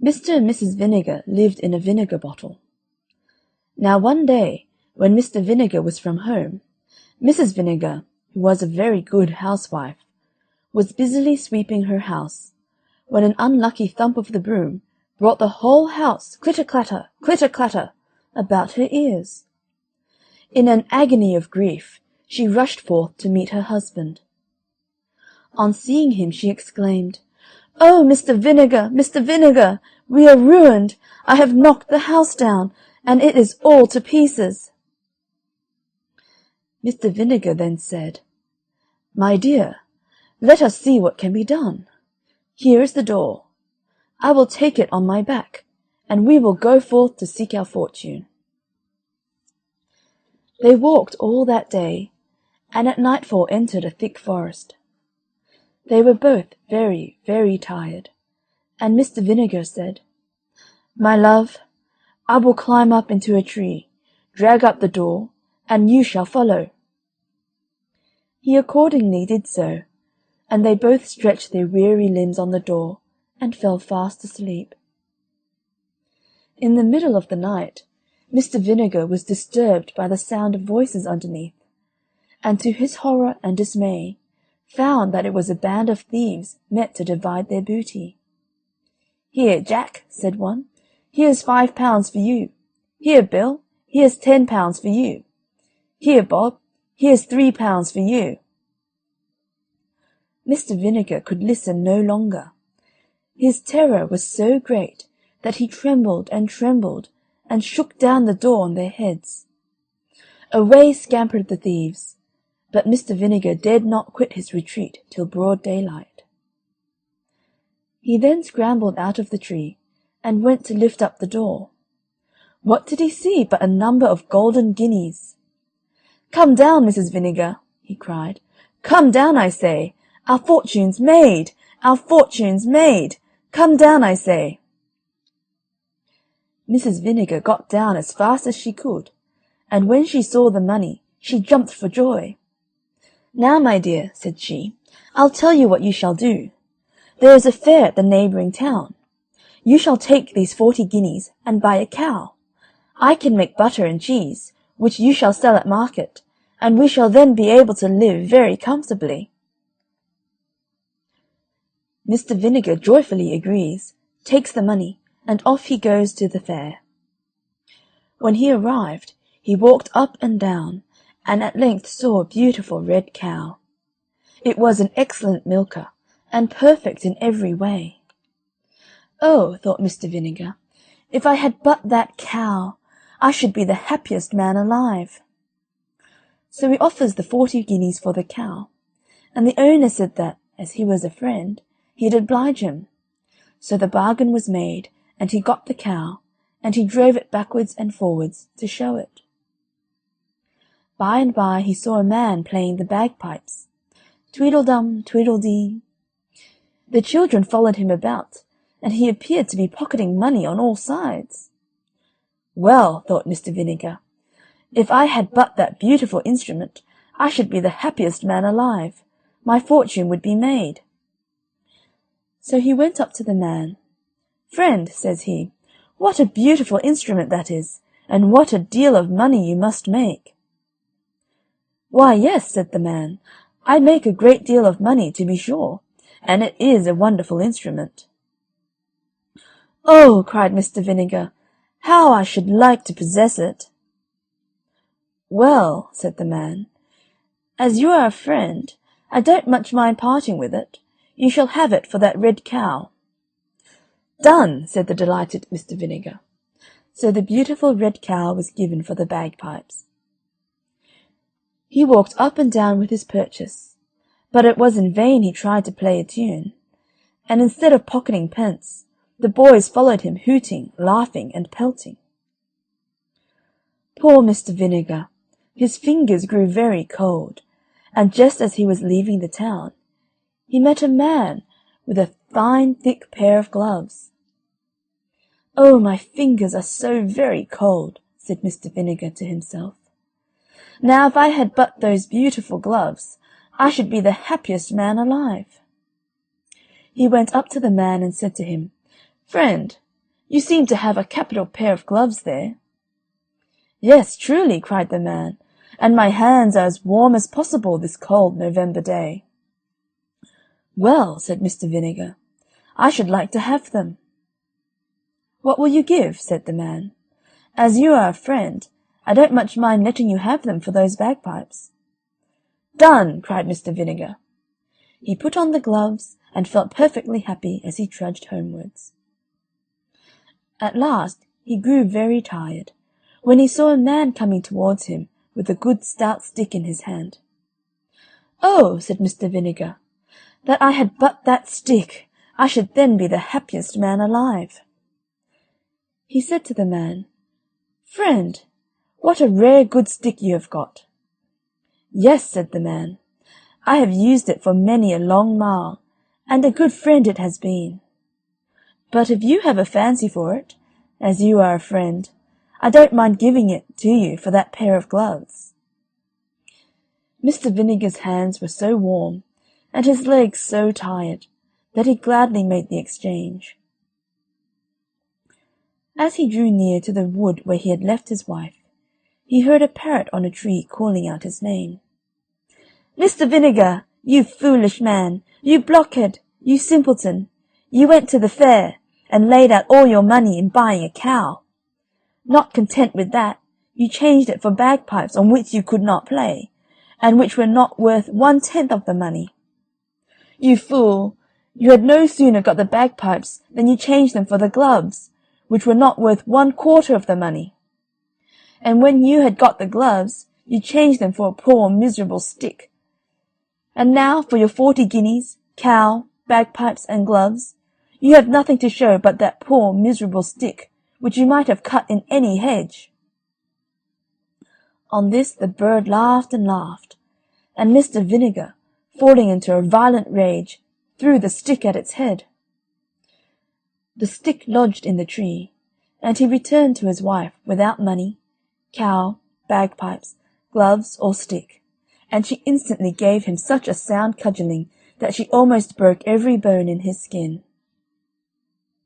Mr. and Mrs. Vinegar lived in a vinegar bottle. Now one day, when Mr. Vinegar was from home, Mrs. Vinegar, who was a very good housewife, was busily sweeping her house, when an unlucky thump of the broom brought the whole house clitter-clatter, about her ears. In an agony of grief, she rushed forth to meet her husband. On seeing him, she exclaimed, "Oh, Mr. Vinegar, Mr. Vinegar, we are ruined! I have knocked the house down, and it is all to pieces." Mr. Vinegar then said, "My dear, let us see what can be done. Here is the door. I will take it on my back, and we will go forth to seek our fortune." They walked all that day, and at nightfall entered a thick forest. They were both very, very tired, and Mr. Vinegar said, "My love, I will climb up into a tree, drag up the door, and you shall follow." He accordingly did so, and they both stretched their weary limbs on the door, and fell fast asleep. In the middle of the night, Mr. Vinegar was disturbed by the sound of voices underneath, and to his horror and dismay, found that it was a band of thieves met to divide their booty. "Here, Jack," said one, "here's £5 for you. Here, Bill, here's £10 for you. Here, Bob, here's £3 for you." Mr. Vinegar could listen no longer. His terror was so great that he trembled and shook down the door on their heads. Away scampered the thieves, but Mr. Vinegar dared not quit his retreat till broad daylight. He then scrambled out of the tree, and went to lift up the door. What did he see but a number of golden guineas? "Come down, Mrs. Vinegar," he cried. "Come down, I say! Our fortune's made! Our fortune's made! Come down, I say!" Mrs. Vinegar got down as fast as she could, and when she saw the money, she jumped for joy. "Now, my dear," said she, "I'll tell you what you shall do. There is a fair at the neighbouring town. You shall take these 40 guineas and buy a cow. I can make butter and cheese, which you shall sell at market, and we shall then be able to live very comfortably." Mr. Vinegar joyfully agrees, takes the money, and off he goes to the fair. When he arrived, he walked up and down, and at length saw a beautiful red cow. It was an excellent milker, and perfect in every way. "Oh," thought Mr. Vinegar, "if I had but that cow, I should be the happiest man alive." So he offers the 40 guineas for the cow, and the owner said that, as he was a friend, he'd oblige him. So the bargain was made, and he got the cow, and he drove it backwards and forwards to show it. By and by he saw a man playing the bagpipes. Tweedledum, tweedledee. The children followed him about, and he appeared to be pocketing money on all sides. "Well," thought Mr. Vinegar, "if I had but that beautiful instrument, I should be the happiest man alive. My fortune would be made." So he went up to the man. "Friend," says he, "what a beautiful instrument that is, and what a deal of money you must make." "Why, yes," said the man, "I make a great deal of money, to be sure, and it is a wonderful instrument." "Oh," cried Mr. Vinegar, "how I should like to possess it." "Well," said the man, "as you are a friend, I don't much mind parting with it. You shall have it for that red cow." "Done," said the delighted Mr. Vinegar. So the beautiful red cow was given for the bagpipes. He walked up and down with his purchase, but it was in vain he tried to play a tune, and instead of pocketing pence, the boys followed him hooting, laughing, and pelting. Poor Mr. Vinegar! His fingers grew very cold, and just as he was leaving the town, he met a man with a fine thick pair of gloves. "Oh, my fingers are so very cold," said Mr. Vinegar to himself. "Now if I had but those beautiful gloves, I should be the happiest man alive." He went up to the man and said to him, "Friend, You seem to have a capital pair of gloves there." "Yes, truly," cried the man, "and my hands are as warm as possible this cold November day." "Well," said Mr. Vinegar, "I should like to have them." "What will you give?" said the man. "As you are a friend, I don't much mind letting you have them for those bagpipes." "Done!" cried Mr. Vinegar. He put on the gloves, and felt perfectly happy as he trudged homewards. At last he grew very tired, when he saw a man coming towards him with a good stout stick in his hand. "Oh," said Mr. Vinegar, "that I had but that stick! I should then be the happiest man alive." He said to the man, "Friend, what a rare good stick you have got." "Yes," said the man, "I have used it for many a long mile, and a good friend it has been. But if you have a fancy for it, as you are a friend, I don't mind giving it to you for that pair of gloves." Mr. Vinegar's hands were so warm, and his legs so tired, that he gladly made the exchange. As he drew near to the wood where he had left his wife, he heard a parrot on a tree calling out his name. "Mr. Vinegar, you foolish man, you blockhead, you simpleton, you went to the fair, and laid out all your money in buying a cow. Not content with that, you changed it for bagpipes on which you could not play, and which were not worth 1/10 of the money. You fool, you had no sooner got the bagpipes than you changed them for the gloves, which were not worth 1/4 of the money. And when you had got the gloves, you changed them for a poor miserable stick. And now for your 40 guineas, cow, bagpipes, and gloves, you have nothing to show but that poor miserable stick, which you might have cut in any hedge." On this the bird laughed and laughed, and Mr. Vinegar, falling into a violent rage, threw the stick at its head. The stick lodged in the tree, and he returned to his wife without money, cow, bagpipes, gloves, or stick, and she instantly gave him such a sound cudgelling that she almost broke every bone in his skin.